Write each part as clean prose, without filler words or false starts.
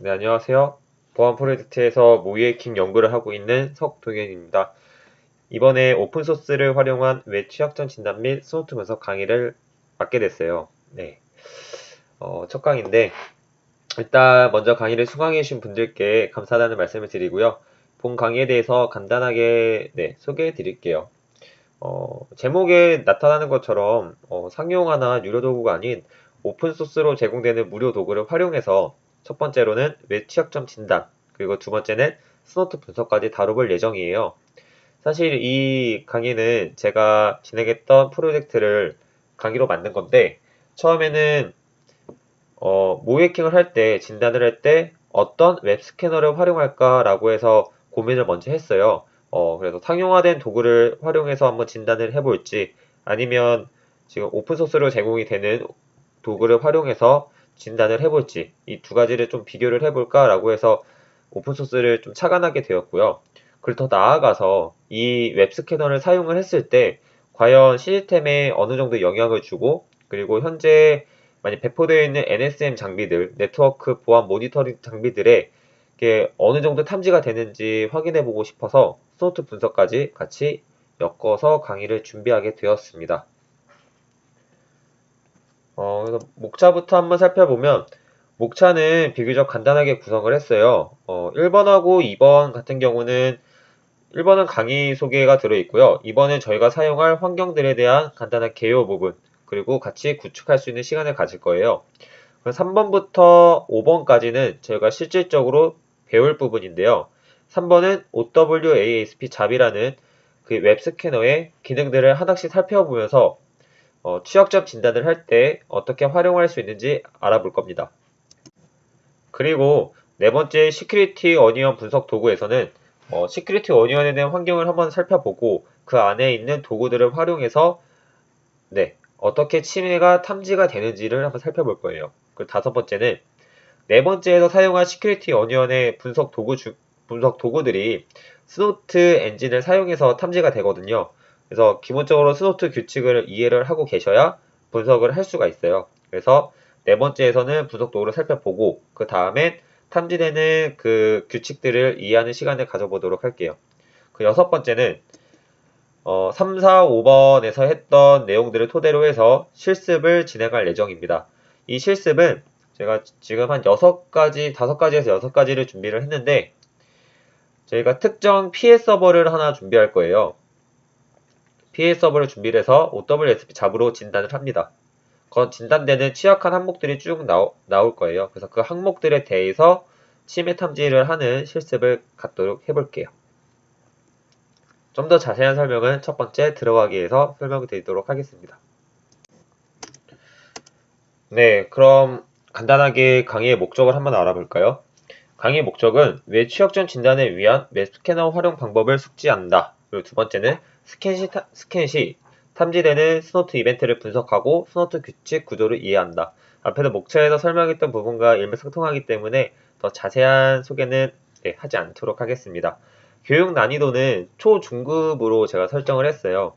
네, 안녕하세요. 보안 프로젝트에서 모의해킹 연구를 하고 있는 석동현입니다. 이번에 오픈소스를 활용한 웹 취약점 진단 및 스노트 분석 강의를 맡게 됐어요. 네, 첫 강의인데 일단 먼저 강의를 수강해 주신 분들께 감사하다는 말씀을 드리고요. 본 강의에 대해서 간단하게 소개해 드릴게요. 제목에 나타나는 것처럼 상용화나 유료 도구가 아닌 오픈소스로 제공되는 무료 도구를 활용해서 첫 번째로는 웹 취약점 진단, 그리고 두 번째는 스노트 분석까지 다뤄볼 예정이에요. 사실 이 강의는 제가 진행했던 프로젝트를 강의로 만든 건데, 처음에는 모이해킹을 할 때, 진단을 할 때 어떤 웹 스캐너를 활용할까라고 해서 고민을 먼저 했어요. 그래서 상용화된 도구를 활용해서 한번 진단을 해볼지, 아니면 지금 오픈소스로 제공이 되는 도구를 활용해서 진단을 해볼지, 이 두 가지를 좀 비교를 해볼까라고 해서 오픈소스를 좀 착안하게 되었고요. 그리고 더 나아가서 이 웹 스캐너를 사용을 했을 때, 과연 시스템에 어느 정도 영향을 주고, 그리고 현재 많이 배포되어 있는 NSM 장비들, 네트워크 보안 모니터링 장비들에 이게 어느 정도 탐지가 되는지 확인해 보고 싶어서 스노트 분석까지 같이 엮어서 강의를 준비하게 되었습니다. 그래서 목차부터 한번 살펴보면 목차는 비교적 간단하게 구성을 했어요. 1번하고 2번 같은 경우는 1번은 강의 소개가 들어있고요. 2번은 저희가 사용할 환경들에 대한 간단한 개요 부분, 그리고 같이 구축할 수 있는 시간을 가질 거예요. 3번부터 5번까지는 저희가 실질적으로 배울 부분인데요. 3번은 OWASP 잡이라는 그 웹 스캐너의 기능들을 하나씩 살펴보면서 취약점 진단을 할 때 어떻게 활용할 수 있는지 알아볼 겁니다. 그리고 네 번째 시큐리티 어니언 분석 도구에서는 시큐리티 어니언에 대한 환경을 한번 살펴보고 그 안에 있는 도구들을 활용해서 어떻게 침해가 탐지가 되는지를 한번 살펴볼 거예요. 그리고 다섯 번째는 네 번째에서 사용한 시큐리티 어니언의 분석 도구들이 스노트 엔진을 사용해서 탐지가 되거든요. 그래서 기본적으로 스노트 규칙을 이해를 하고 계셔야 분석을 할 수가 있어요. 그래서 네 번째에서는 분석 도구를 살펴보고 그 다음엔 탐지되는 그 규칙들을 이해하는 시간을 가져보도록 할게요. 그 여섯 번째는 3, 4, 5번에서 했던 내용들을 토대로 해서 실습을 진행할 예정입니다. 이 실습은 제가 지금 한 6가지, 5가지에서 6가지를 준비를 했는데 저희가 특정 피해 서버를 하나 준비할 거예요. 피해 서버를 준비를 해서 OWSP 잡으로 진단을 합니다. 그 진단되는 취약한 항목들이 쭉 나올 거예요. 그래서 그 항목들에 대해서 침해 탐지를 하는 실습을 갖도록 해볼게요. 좀 더 자세한 설명은 첫 번째 들어가기 위해서 설명드리도록 하겠습니다. 네, 그럼 간단하게 강의의 목적을 한번 알아볼까요? 강의의 목적은 웹 취약점 진단을 위한 웹 스캐너 활용 방법을 숙지한다. 그리고 두 번째는 스캔 시 탐지되는 스노트 이벤트를 분석하고 스노트 규칙 구조를 이해한다. 앞에서 목차에서 설명했던 부분과 일맥상통하기 때문에 더 자세한 소개는 하지 않도록 하겠습니다. 교육 난이도는 초중급으로 제가 설정을 했어요.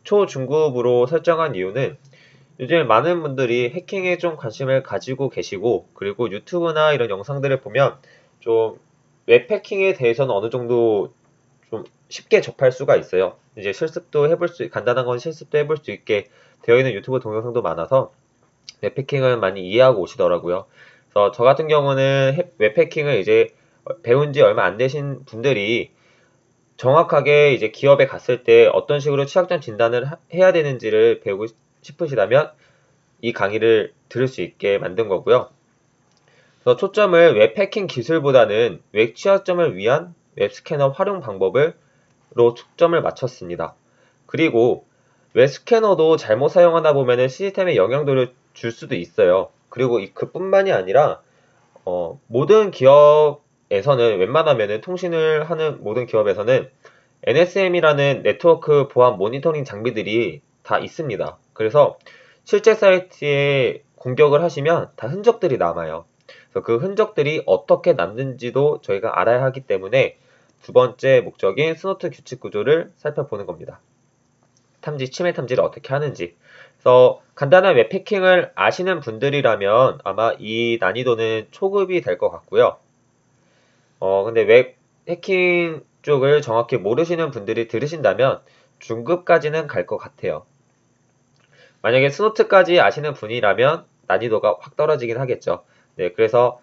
초중급으로 설정한 이유는 요즘 많은 분들이 해킹에 좀 관심을 가지고 계시고, 그리고 유튜브나 이런 영상들을 보면 좀 웹해킹에 대해서는 어느 정도 좀 쉽게 접할 수가 있어요. 이제 간단한 건 실습도 해볼 수 있게 되어 있는 유튜브 동영상도 많아서 웹해킹을 많이 이해하고 오시더라고요. 그래서 저 같은 경우는 웹해킹을 이제 배운 지 얼마 안 되신 분들이 정확하게 이제 기업에 갔을 때 어떤 식으로 취약점 진단을 해야 되는지를 배우고 싶으시다면 이 강의를 들을 수 있게 만든 거고요. 그래서 초점을 웹 해킹 기술보다는 웹 취약점을 위한 웹 스캐너 활용 방법으로 초점을 맞췄습니다. 그리고 웹 스캐너도 잘못 사용하다 보면 시스템에 영향도를 줄 수도 있어요. 그리고 그뿐만이 아니라 모든 기업에서는 웬만하면 통신을 하는 모든 기업에서는 NSM이라는 네트워크 보안 모니터링 장비들이 다 있습니다. 그래서 실제 사이트에 공격을 하시면 다 흔적들이 남아요. 그래서 그 흔적들이 어떻게 남는지도 저희가 알아야 하기 때문에 두 번째 목적인 스노트 규칙 구조를 살펴보는 겁니다. 침해 탐지를 어떻게 하는지. 그래서 간단한 웹 해킹을 아시는 분들이라면 아마 이 난이도는 초급이 될 것 같고요. 근데 웹 해킹 쪽을 정확히 모르시는 분들이 들으신다면 중급까지는 갈 것 같아요. 만약에 스노트까지 아시는 분이라면 난이도가 확 떨어지긴 하겠죠. 네, 그래서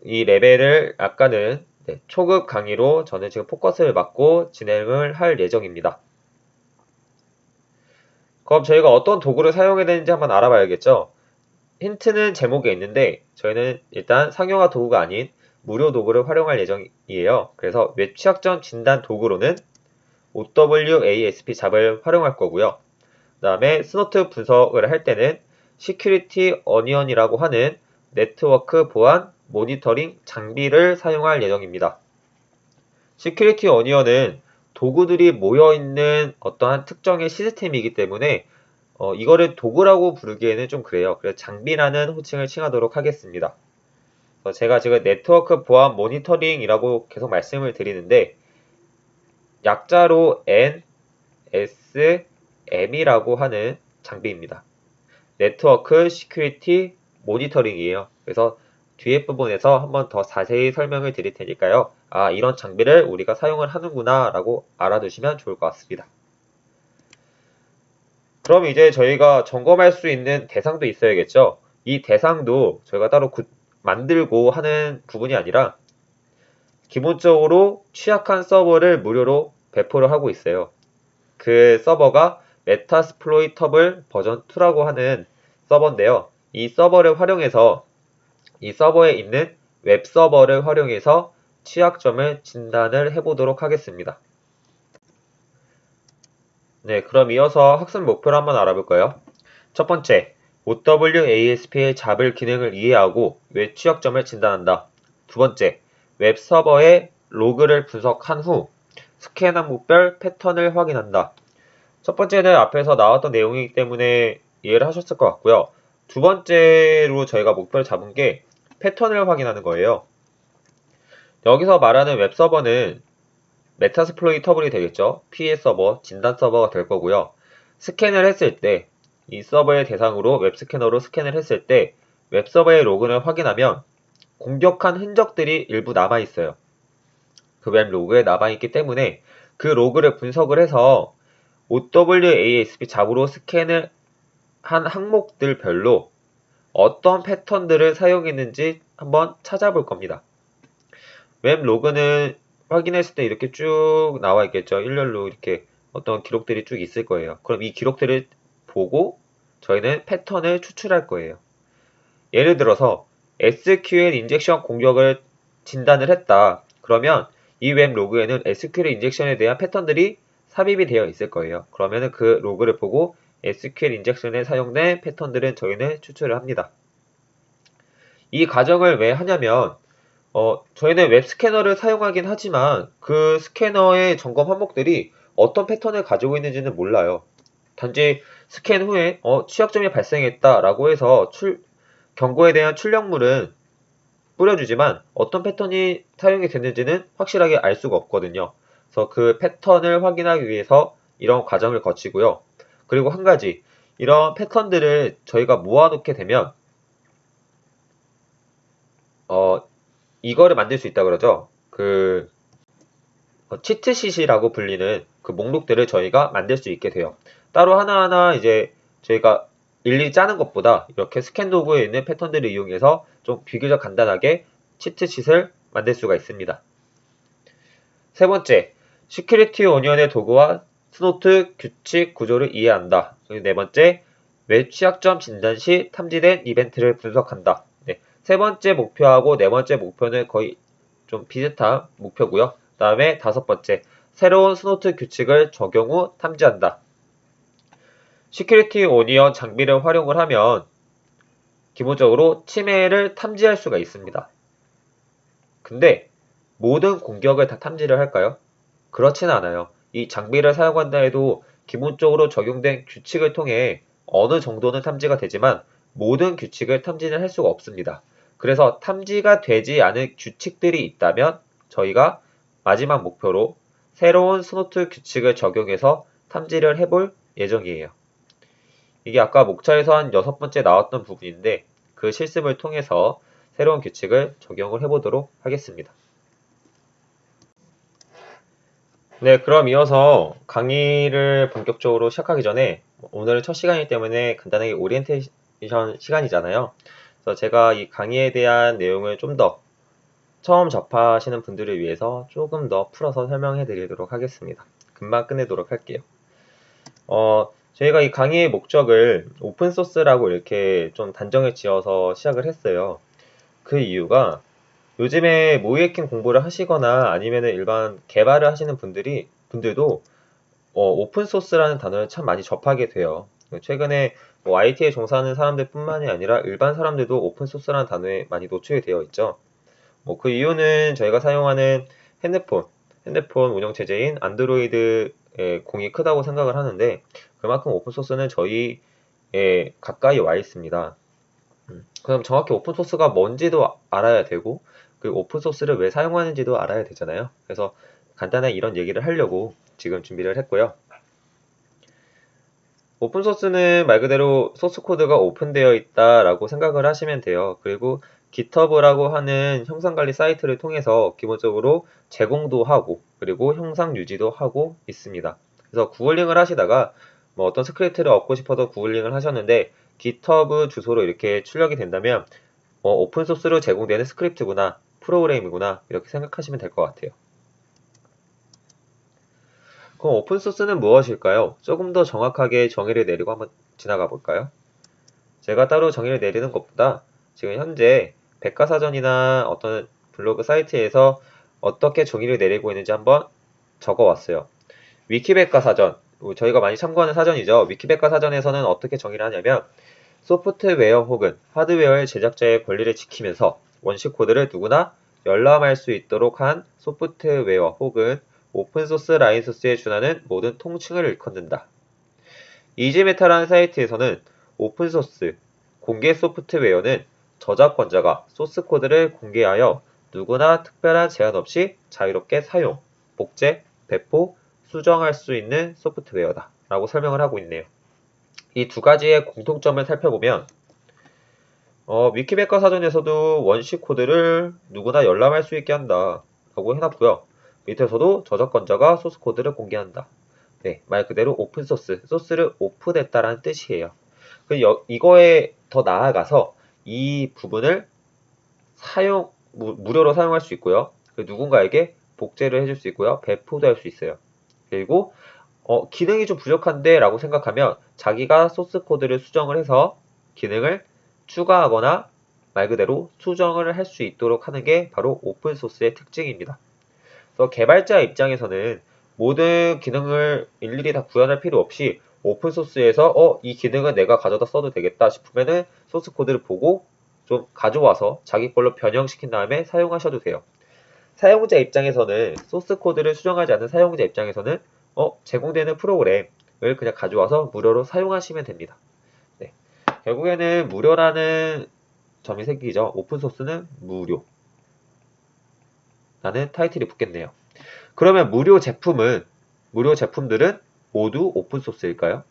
이 레벨을 아까는 초급 강의로 저는 지금 포커스를 맞고 진행을 할 예정입니다. 그럼 저희가 어떤 도구를 사용해야 되는지 한번 알아봐야겠죠. 힌트는 제목에 있는데 저희는 일단 상용화 도구가 아닌 무료 도구를 활용할 예정이에요. 그래서 웹 취약점 진단 도구로는 OWASP 잡을 활용할 거고요. 그 다음에 스노트 분석을 할 때는 시큐리티 어니언이라고 하는 네트워크 보안 모니터링 장비를 사용할 예정입니다. 시큐리티 어니언은 도구들이 모여있는 어떠한 특정의 시스템이기 때문에 이거를 도구라고 부르기에는 좀 그래요. 그래서 장비라는 호칭을 칭하도록 하겠습니다. 제가 지금 네트워크 보안 모니터링이라고 계속 말씀을 드리는데 약자로 NSM이라고 하는 장비입니다. 네트워크 시큐리티 모니터링이에요. 그래서 뒤에 부분에서 한번 더 자세히 설명을 드릴 테니까요. 아, 이런 장비를 우리가 사용을 하는구나 라고 알아두시면 좋을 것 같습니다. 그럼 이제 저희가 점검할 수 있는 대상도 있어야겠죠. 이 대상도 저희가 따로 만들고 하는 부분이 아니라 기본적으로 취약한 서버를 무료로 배포를 하고 있어요. 그 서버가 메타스플로이터블 버전 2라고 하는 서버인데요. 이 서버를 활용해서 이 서버에 있는 웹 서버를 활용해서 취약점을 진단을 해보도록 하겠습니다. 네, 그럼 이어서 학습 목표를 한번 알아볼까요? 첫 번째, OWASP의 잡을 기능을 이해하고 웹 취약점을 진단한다. 두 번째, 웹 서버의 로그를 분석한 후 스캔 항목별 패턴을 확인한다. 첫 번째는 앞에서 나왔던 내용이기 때문에 이해를 하셨을 것 같고요. 두 번째로 저희가 목표를 잡은 게 패턴을 확인하는 거예요. 여기서 말하는 웹 서버는 메타스플로이터블이 되겠죠. 피해 서버, 진단 서버가 될 거고요. 스캔을 했을 때 이 서버의 대상으로 웹 스캐너로 스캔을 했을 때 웹 서버의 로그를 확인하면 공격한 흔적들이 일부 남아 있어요. 그 웹 로그에 남아 있기 때문에 그 로그를 분석을 해서 OWASP 잡으로 스캔을 한 항목들별로 어떤 패턴들을 사용했는지 한번 찾아볼 겁니다. 웹 로그는 확인했을 때 이렇게 쭉 나와 있겠죠. 일렬로 이렇게 어떤 기록들이 쭉 있을 거예요. 그럼 이 기록들을 보고 저희는 패턴을 추출할 거예요. 예를 들어서 SQL 인젝션 공격을 진단을 했다. 그러면 이 웹 로그에는 SQL 인젝션에 대한 패턴들이 삽입이 되어 있을 거예요. 그러면 그 로그를 보고 SQL 인젝션에 사용된 패턴들은 저희는 추출을 합니다. 이 과정을 왜 하냐면 저희는 웹 스캐너를 사용하긴 하지만 그 스캐너의 점검 항목들이 어떤 패턴을 가지고 있는지는 몰라요. 단지 스캔 후에 취약점이 발생했다라고 해서 경고에 대한 출력물은 뿌려주지만 어떤 패턴이 사용이 됐는지는 확실하게 알 수가 없거든요. 그래서 그 패턴을 확인하기 위해서 이런 과정을 거치고요. 그리고 한 가지, 이런 패턴들을 저희가 모아놓게 되면 이거를 만들 수 있다 그러죠. 그 치트시트라고 불리는 그 목록들을 저희가 만들 수 있게 돼요. 따로 하나하나 이제 저희가 일일이 짜는 것보다 이렇게 스캔 도구에 있는 패턴들을 이용해서 좀 비교적 간단하게 치트sheet을 만들 수가 있습니다. 세 번째, 시큐리티 오니언의 도구와 스노트 규칙 구조를 이해한다. 네 번째, 웹 취약점 진단 시 탐지된 이벤트를 분석한다. 네, 세 번째 목표하고 네 번째 목표는 거의 좀 비슷한 목표고요. 그 다음에 다섯 번째, 새로운 스노트 규칙을 적용 후 탐지한다. 시큐리티 오니언 장비를 활용을 하면 기본적으로 침해를 탐지할 수가 있습니다. 근데 모든 공격을 다 탐지를 할까요? 그렇진 않아요. 이 장비를 사용한다 해도 기본적으로 적용된 규칙을 통해 어느 정도는 탐지가 되지만 모든 규칙을 탐지는 할 수가 없습니다. 그래서 탐지가 되지 않은 규칙들이 있다면 저희가 마지막 목표로 새로운 스노트 규칙을 적용해서 탐지를 해볼 예정이에요. 이게 아까 목차에서 한 6번째 나왔던 부분인데 그 실습을 통해서 새로운 규칙을 적용을 해보도록 하겠습니다. 네, 그럼 이어서 강의를 본격적으로 시작하기 전에 오늘은 첫 시간이기 때문에 간단하게 오리엔테이션 시간이잖아요. 그래서 제가 이 강의에 대한 내용을 좀 더 처음 접하시는 분들을 위해서 조금 더 풀어서 설명해 드리도록 하겠습니다. 금방 끝내도록 할게요. 저희가 이 강의의 목적을 오픈소스라고 이렇게 좀 단정을 지어서 시작을 했어요. 그 이유가 요즘에 모의해킹 공부를 하시거나 아니면은 일반 개발을 하시는 분들도 오픈소스라는 단어를 참 많이 접하게 돼요. 최근에 뭐 IT에 종사하는 사람들 뿐만이 아니라 일반 사람들도 오픈소스라는 단어에 많이 노출이 되어 있죠. 뭐 그 이유는 저희가 사용하는 핸드폰, 핸드폰 운영체제인 안드로이드의 공이 크다고 생각을 하는데 그만큼 오픈소스는 저희에 가까이 와 있습니다. 그럼 정확히 오픈소스가 뭔지도 알아야 되고 그 오픈소스를 왜 사용하는지도 알아야 되잖아요. 그래서 간단하게 이런 얘기를 하려고 지금 준비를 했고요. 오픈소스는 말 그대로 소스코드가 오픈되어 있다라고 생각을 하시면 돼요. 그리고 GitHub라고 하는 형상관리 사이트를 통해서 기본적으로 제공도 하고 그리고 형상 유지도 하고 있습니다. 그래서 구글링을 하시다가 뭐 어떤 스크립트를 얻고 싶어서 구글링을 하셨는데 GitHub 주소로 이렇게 출력이 된다면 오픈소스로 제공되는 스크립트구나, 프로그램이구나 이렇게 생각하시면 될 것 같아요. 그럼 오픈소스는 무엇일까요? 조금 더 정확하게 정의를 내리고 한번 지나가 볼까요? 제가 따로 정의를 내리는 것보다 지금 현재 백과사전이나 어떤 블로그 사이트에서 어떻게 정의를 내리고 있는지 한번 적어왔어요. 위키백과사전, 저희가 많이 참고하는 사전이죠. 위키백과사전에서는 어떻게 정의를 하냐면 소프트웨어 혹은 하드웨어의 제작자의 권리를 지키면서 원시 코드를 누구나 열람할 수 있도록 한 소프트웨어 혹은 오픈소스 라이선스에 준하는 모든 통칭을 일컫는다. 이지메타라는 사이트에서는 오픈소스, 공개 소프트웨어는 저작권자가 소스코드를 공개하여 누구나 특별한 제한 없이 자유롭게 사용, 복제, 배포, 수정할 수 있는 소프트웨어다 라고 설명을 하고 있네요. 이 두 가지의 공통점을 살펴보면 위키백과 사전에서도 원시 코드를 누구나 열람할 수 있게 한다 라고 해놨고요. 밑에서도 저작권자가 소스 코드를 공개한다. 네, 말 그대로 오픈소스, 소스를 오픈했다라는 뜻이에요. 이거에 더 나아가서 이 부분을 무료로 사용할 수 있고요. 누군가에게 복제를 해줄 수 있고요. 배포도 할 수 있어요. 그리고 기능이 좀 부족한데 라고 생각하면 자기가 소스 코드를 수정을 해서 기능을 추가하거나 말 그대로 수정을 할 수 있도록 하는 게 바로 오픈소스의 특징입니다. 그래서 개발자 입장에서는 모든 기능을 일일이 다 구현할 필요 없이 오픈소스에서 이 기능은 내가 가져다 써도 되겠다 싶으면은 소스 코드를 보고 좀 가져와서 자기 걸로 변형시킨 다음에 사용하셔도 돼요. 사용자 입장에서는 소스 코드를 수정하지 않는 사용자 입장에서는 제공되는 프로그램을 그냥 가져와서 무료로 사용하시면 됩니다. 네. 결국에는 무료라는 점이 생기죠. 오픈소스는 무료라는 타이틀이 붙겠네요. 그러면 무료 제품들은 모두 오픈소스일까요?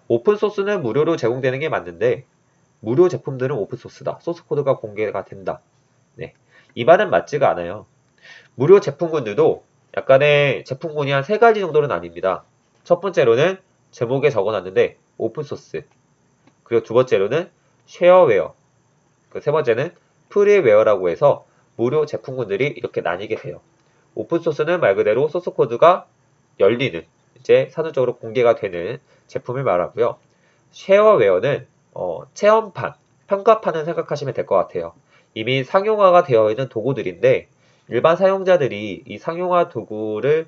오픈소스는 무료로 제공되는 게 맞는데 무료 제품들은 오픈소스다. 소스코드가 공개가 된다. 네. 이 말은 맞지가 않아요. 무료 제품군들도 약간의 제품군이 한 세 가지 정도는 아닙니다. 첫 번째로는 제목에 적어놨는데 오픈소스. 그리고 두 번째로는 쉐어웨어. 그 세 번째는 프리웨어라고 해서 무료 제품군들이 이렇게 나뉘게 돼요. 오픈소스는 말 그대로 소스코드가 열리는, 이제 산업적으로 공개가 되는 제품을 말하고요. 쉐어웨어는 체험판, 평가판을 생각하시면 될 것 같아요. 이미 상용화가 되어 있는 도구들인데 일반 사용자들이 이 상용화 도구를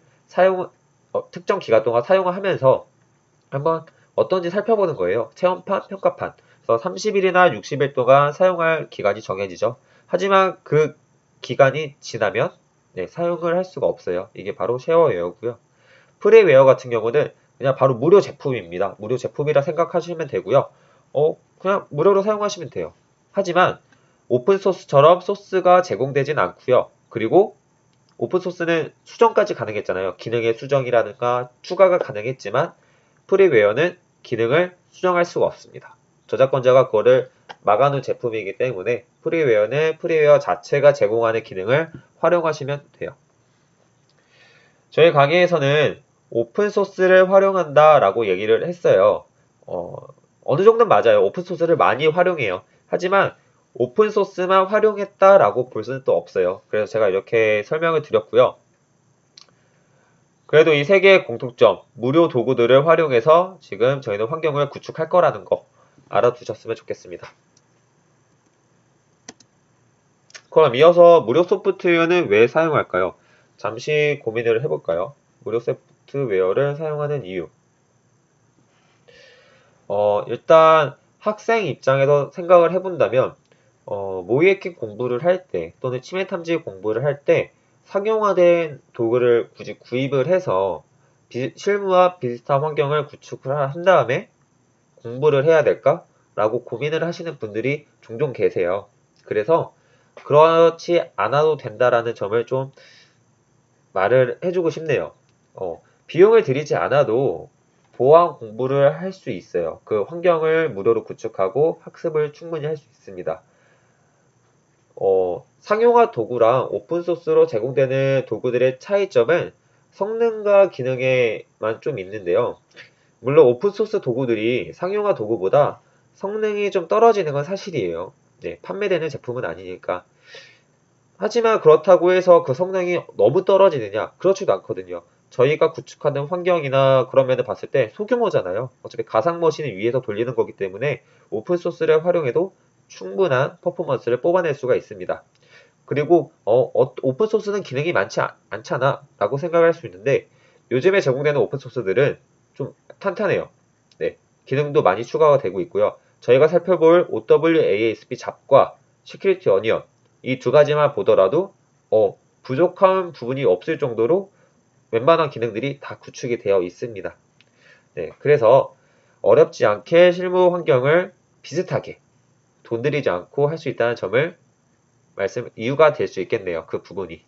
특정 기간 동안 사용하면서 한번 어떤지 살펴보는 거예요. 체험판, 평가판. 그래서 30일이나 60일 동안 사용할 기간이 정해지죠. 하지만 그 기간이 지나면 사용을 할 수가 없어요. 이게 바로 쉐어웨어고요. 프리웨어 같은 경우는 그냥 바로 무료 제품입니다. 무료 제품이라 생각하시면 되고요. 그냥 무료로 사용하시면 돼요. 하지만 오픈소스처럼 소스가 제공되진 않고요. 그리고 오픈소스는 수정까지 가능했잖아요. 기능의 수정이라든가 추가가 가능했지만 프리웨어는 기능을 수정할 수가 없습니다. 저작권자가 그거를 막아놓은 제품이기 때문에 프리웨어는 프리웨어 자체가 제공하는 기능을 활용하시면 돼요. 저희 강의에서는 오픈소스를 활용한다 라고 얘기를 했어요. 어느 정도는 맞아요. 오픈소스를 많이 활용해요. 하지만 오픈소스만 활용했다 라고 볼 수는 또 없어요. 그래서 제가 이렇게 설명을 드렸고요. 그래도 이 세 개의 공통점, 무료 도구들을 활용해서 지금 저희는 환경을 구축할 거라는 거 알아두셨으면 좋겠습니다. 그럼 이어서 무료 소프트웨어는 왜 사용할까요? 잠시 고민을 해볼까요? 무료 소프트웨어를 사용하는 이유. 일단 학생 입장에서 생각을 해본다면 모의해킹 공부를 할 때 또는 치매 탐지 공부를 할 때 상용화된 도구를 굳이 구입을 해서 실무와 비슷한 환경을 구축을 한 다음에 공부를 해야 될까? 라고 고민을 하시는 분들이 종종 계세요. 그래서 그렇지 않아도 된다라는 점을 좀 말을 해주고 싶네요. 비용을 들이지 않아도 보안 공부를 할 수 있어요. 그 환경을 무료로 구축하고 학습을 충분히 할 수 있습니다. 상용화 도구랑 오픈소스로 제공되는 도구들의 차이점은 성능과 기능에만 좀 있는데요. 물론 오픈소스 도구들이 상용화 도구보다 성능이 좀 떨어지는 건 사실이에요. 네, 판매되는 제품은 아니니까. 하지만 그렇다고 해서 그 성능이 너무 떨어지느냐? 그렇지도 않거든요. 저희가 구축하는 환경이나 그런 면을 봤을 때 소규모잖아요. 어차피 가상 머신을 위에서 돌리는 거기 때문에 오픈소스를 활용해도 충분한 퍼포먼스를 뽑아낼 수가 있습니다. 그리고 오픈소스는 기능이 많지 않잖아 라고 생각할 수 있는데 요즘에 제공되는 오픈소스들은 좀 탄탄해요. 네, 기능도 많이 추가가 되고 있고요. 저희가 살펴볼 OWASP 잡과 시큐리티 어니언 이 두 가지만 보더라도 부족한 부분이 없을 정도로 웬만한 기능들이 다 구축이 되어 있습니다. 네, 그래서 어렵지 않게 실무 환경을 비슷하게 돈 들이지 않고 할 수 있다는 점을 이유가 될 수 있겠네요. 그 부분이.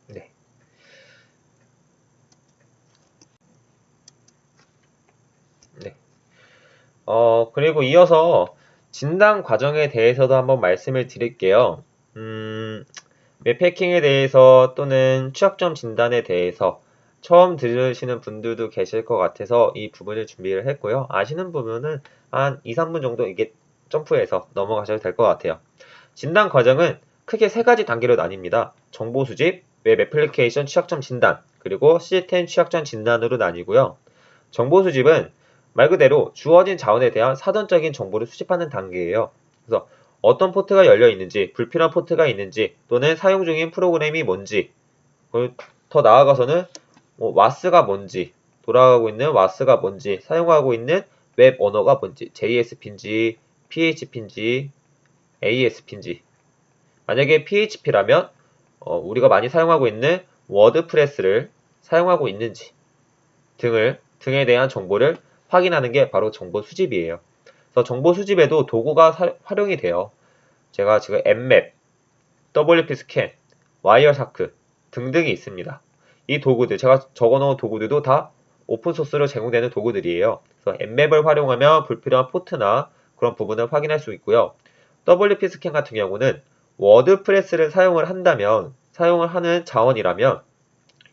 네. 네. 그리고 이어서 진단 과정에 대해서도 한번 말씀을 드릴게요. 웹해킹에 대해서 또는 취약점 진단에 대해서 처음 들으시는 분들도 계실 것 같아서 이 부분을 준비를 했고요. 아시는 부분은 한 2, 3분 정도 이게 점프해서 넘어가셔도 될 것 같아요. 진단 과정은 크게 세 가지 단계로 나뉩니다. 정보 수집, 웹 애플리케이션 취약점 진단, 그리고 시스템 취약점 진단으로 나뉘고요. 정보 수집은 말 그대로 주어진 자원에 대한 사전적인 정보를 수집하는 단계예요. 그래서 어떤 포트가 열려 있는지, 불필요한 포트가 있는지, 또는 사용 중인 프로그램이 뭔지, 더 나아가서는 와스가 뭔지, 돌아가고 있는 와스가 뭔지, 사용하고 있는 웹 언어가 뭔지, JSP인지, PHP인지, ASP인지. 만약에 PHP라면 우리가 많이 사용하고 있는 워드프레스를 사용하고 있는지 등에 대한 정보를 확인하는 게 바로 정보 수집이에요. 그래서 정보 수집에도 도구가 활용이 돼요. 제가 지금 엠맵, WP 스캔, 와이어샤크 등등이 있습니다. 이 도구들, 제가 적어놓은 도구들도 다 오픈소스로 제공되는 도구들이에요. 그래서 엠맵을 활용하면 불필요한 포트나 그런 부분을 확인할 수 있고요. WP 스캔 같은 경우는 워드프레스를 사용을 한다면, 사용을 하는 자원이라면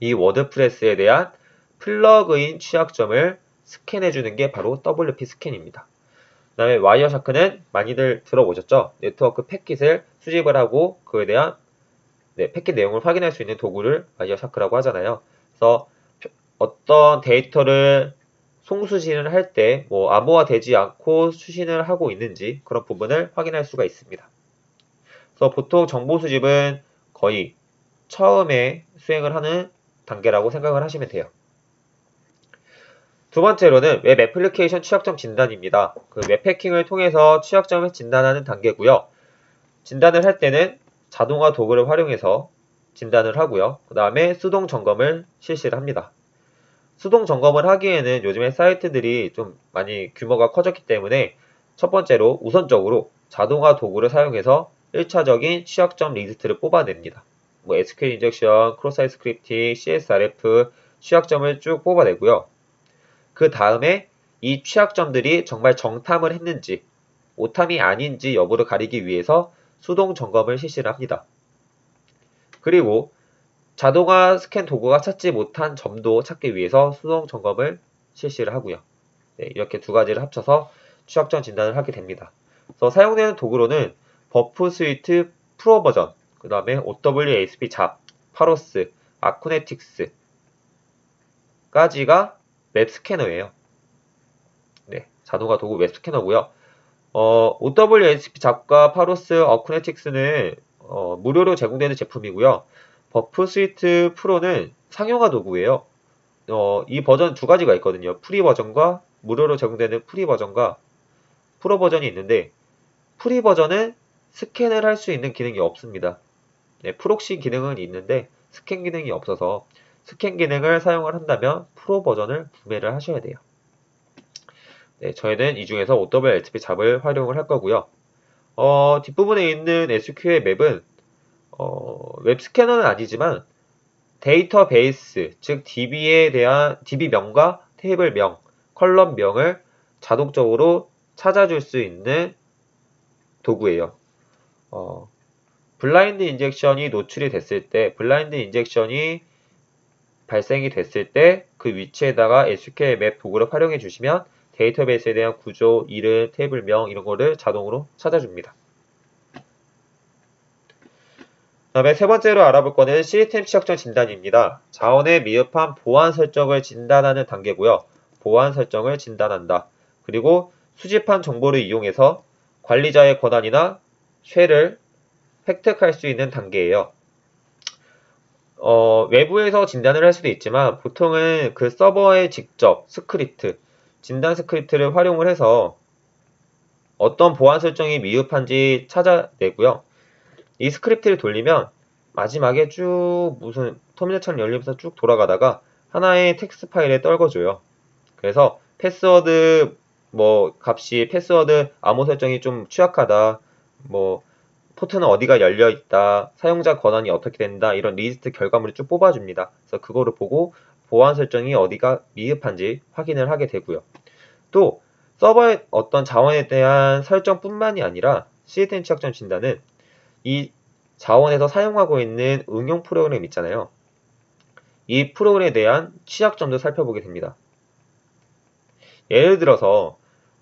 이 워드프레스에 대한 플러그인 취약점을 스캔해주는 게 바로 WP 스캔입니다. 그 다음에 와이어샤크는 많이들 들어보셨죠? 네트워크 패킷을 수집을 하고 그에 대한 패킷 내용을 확인할 수 있는 도구를 와이어샤크라고 하잖아요. 그래서 어떤 데이터를 송수신을 할 때 암호화되지 않고 수신을 하고 있는지 그런 부분을 확인할 수가 있습니다. 그래서 보통 정보 수집은 거의 처음에 수행을 하는 단계라고 생각을 하시면 돼요. 두 번째로는 웹 애플리케이션 취약점 진단입니다. 그 웹 해킹을 통해서 취약점을 진단하는 단계고요. 진단을 할 때는 자동화 도구를 활용해서 진단을 하고요. 그 다음에 수동 점검을 실시를 합니다. 수동 점검을 하기에는 요즘에 사이트들이 좀 많이 규모가 커졌기 때문에 첫 번째로 우선적으로 자동화 도구를 사용해서 1차적인 취약점 리스트를 뽑아냅니다. SQL 인젝션, 크로스-사이트 스크립팅, CSRF 취약점을 쭉 뽑아내고요. 그 다음에 이 취약점들이 정말 정탐을 했는지 오탐이 아닌지 여부를 가리기 위해서 수동 점검을 실시를 합니다. 그리고 자동화 스캔 도구가 찾지 못한 점도 찾기 위해서 수동 점검을 실시를 하고요. 네, 이렇게 두 가지를 합쳐서 취약점 진단을 하게 됩니다. 그래서 사용되는 도구로는 버프 스위트 프로 버전, 그 다음에 OWASP 잡, 파로스, 아쿠네틱스 까지가 웹 스캐너예요. 네, 자동화 도구 웹 스캐너고요. OWASP 잡과 파로스, 아쿠네틱스는 무료로 제공되는 제품이고요. 버프 스위트 프로는 상용화 도구예요. 이 버전 두 가지가 있거든요. 프리 버전과 무료로 제공되는 프리 버전과 프로 버전이 있는데 프리 버전은 스캔을 할 수 있는 기능이 없습니다. 네, 프록시 기능은 있는데 스캔 기능이 없어서 스캔 기능을 사용을 한다면 프로 버전을 구매를 하셔야 돼요. 네, 저희는 이 중에서 OWASP 잡을 활용을 할 거고요. 뒷부분에 있는 SQL 맵은 웹 스캐너는 아니지만 데이터베이스, 즉 DB에 대한 DB명과 테이블명, 컬럼명을 자동적으로 찾아줄 수 있는 도구예요. 블라인드 인젝션이 노출이 됐을 때, 블라인드 인젝션이 발생이 됐을 때 그 위치에다가 SQL 맵 도구를 활용해 주시면 데이터베이스에 대한 구조, 이름, 테이블명 이런 거를 자동으로 찾아줍니다. 그 다음에 세 번째로 알아볼 거는 시스템 취약점 진단입니다. 자원에 미흡한 보안 설정을 진단하는 단계고요. 보안 설정을 진단한다. 그리고 수집한 정보를 이용해서 관리자의 권한이나 쉐를 획득할 수 있는 단계예요. 외부에서 진단을 할 수도 있지만 보통은 그 서버에 직접 스크립트, 진단 스크립트를 활용을 해서 어떤 보안 설정이 미흡한지 찾아내고요. 이 스크립트를 돌리면 마지막에 쭉 무슨 터미널처럼 열리면서 쭉 돌아가다가 하나의 텍스트 파일에 떨궈줘요. 그래서 패스워드 값이 패스워드 암호 설정이 좀 취약하다. 포트는 어디가 열려있다. 사용자 권한이 어떻게 된다. 이런 리스트 결과물을 쭉 뽑아줍니다. 그래서 그거를 보고 보안 설정이 어디가 미흡한지 확인을 하게 되고요. 또 서버의 어떤 자원에 대한 설정뿐만이 아니라 시스템 취약점 진단은 이 자원에서 사용하고 있는 응용 프로그램 있잖아요. 이 프로그램에 대한 취약점도 살펴보게 됩니다. 예를 들어서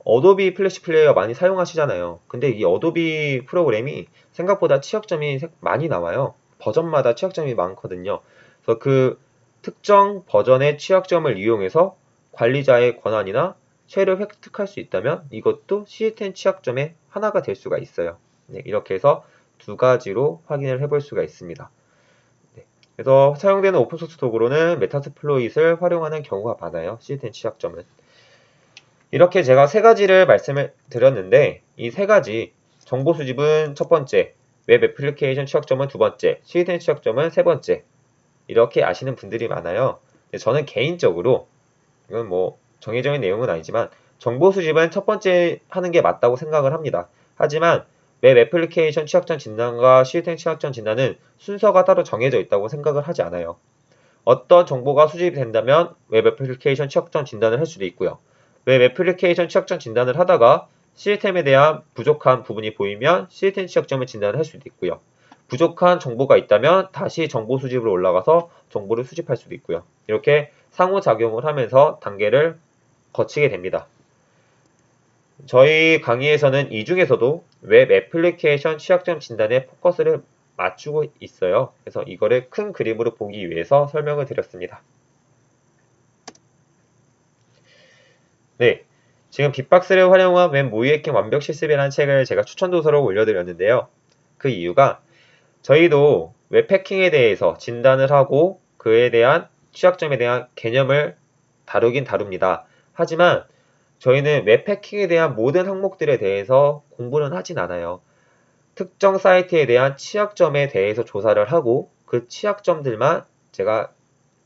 어도비 플래시 플레이어 많이 사용하시잖아요. 근데 이 어도비 프로그램이 생각보다 취약점이 많이 나와요. 버전마다 취약점이 많거든요. 그래서 그 특정 버전의 취약점을 이용해서 관리자의 권한이나 쉐를 획득할 수 있다면 이것도 시스템 취약점의 하나가 될 수가 있어요. 네, 이렇게 해서 두 가지로 확인을 해볼 수가 있습니다. 네, 그래서 사용되는 오픈소스 도구로는 메타스플로잇을 활용하는 경우가 많아요. 시스템 취약점은. 이렇게 제가 세 가지를 말씀을 드렸는데 이 세 가지 정보 수집은 첫 번째, 웹 애플리케이션 취약점은 두 번째, 시스템 취약점은 세 번째 이렇게 아시는 분들이 많아요. 저는 개인적으로 이건 정해져 있는 내용은 아니지만 정보 수집은 첫 번째 하는 게 맞다고 생각을 합니다. 하지만 웹 애플리케이션 취약점 진단과 시스템 취약점 진단은 순서가 따로 정해져 있다고 생각을 하지 않아요. 어떤 정보가 수집이 된다면 웹 애플리케이션 취약점 진단을 할 수도 있고요. 웹 애플리케이션 취약점 진단을 하다가 시스템에 대한 부족한 부분이 보이면 시스템 취약점을 진단을 할 수도 있고요. 부족한 정보가 있다면 다시 정보 수집으로 올라가서 정보를 수집할 수도 있고요. 이렇게 상호작용을 하면서 단계를 거치게 됩니다. 저희 강의에서는 이 중에서도 웹 애플리케이션 취약점 진단에 포커스를 맞추고 있어요. 그래서 이거를 큰 그림으로 보기 위해서 설명을 드렸습니다. 네, 지금 빅박스를 활용한 웹 모의 해킹 완벽 실습이라는 책을 제가 추천 도서로 올려드렸는데요. 그 이유가 저희도 웹 해킹에 대해서 진단을 하고 그에 대한 취약점에 대한 개념을 다루긴 다룹니다. 하지만 저희는 웹 해킹에 대한 모든 항목들에 대해서 공부는 하진 않아요. 특정 사이트에 대한 취약점에 대해서 조사를 하고 그 취약점들만 제가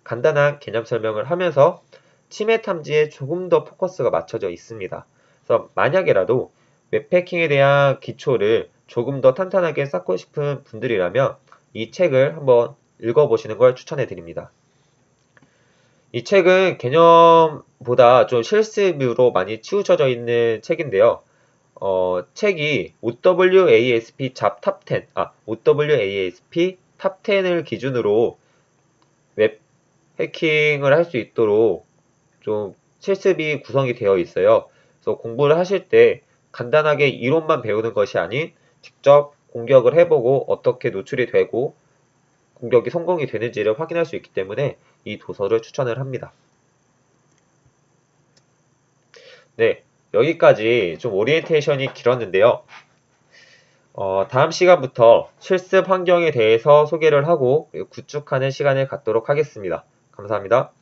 간단한 개념 설명을 하면서 침해 탐지에 조금 더 포커스가 맞춰져 있습니다. 그래서 만약에라도 웹 해킹에 대한 기초를 조금 더 탄탄하게 쌓고 싶은 분들이라면 이 책을 한번 읽어보시는 걸 추천해 드립니다. 이 책은 개념보다 좀 실습으로 많이 치우쳐져 있는 책인데요. 책이 OWASP 잡 탑 10, OWASP 탑 10을 기준으로 웹 해킹을 할 수 있도록 좀 실습이 구성이 되어 있어요. 그래서 공부를 하실 때 간단하게 이론만 배우는 것이 아닌 직접 공격을 해보고 어떻게 노출이 되고 공격이 성공이 되는지를 확인할 수 있기 때문에 이 도서를 추천을 합니다. 네, 여기까지 좀 오리엔테이션이 길었는데요. 다음 시간부터 실습 환경에 대해서 소개를 하고 구축하는 시간을 갖도록 하겠습니다. 감사합니다.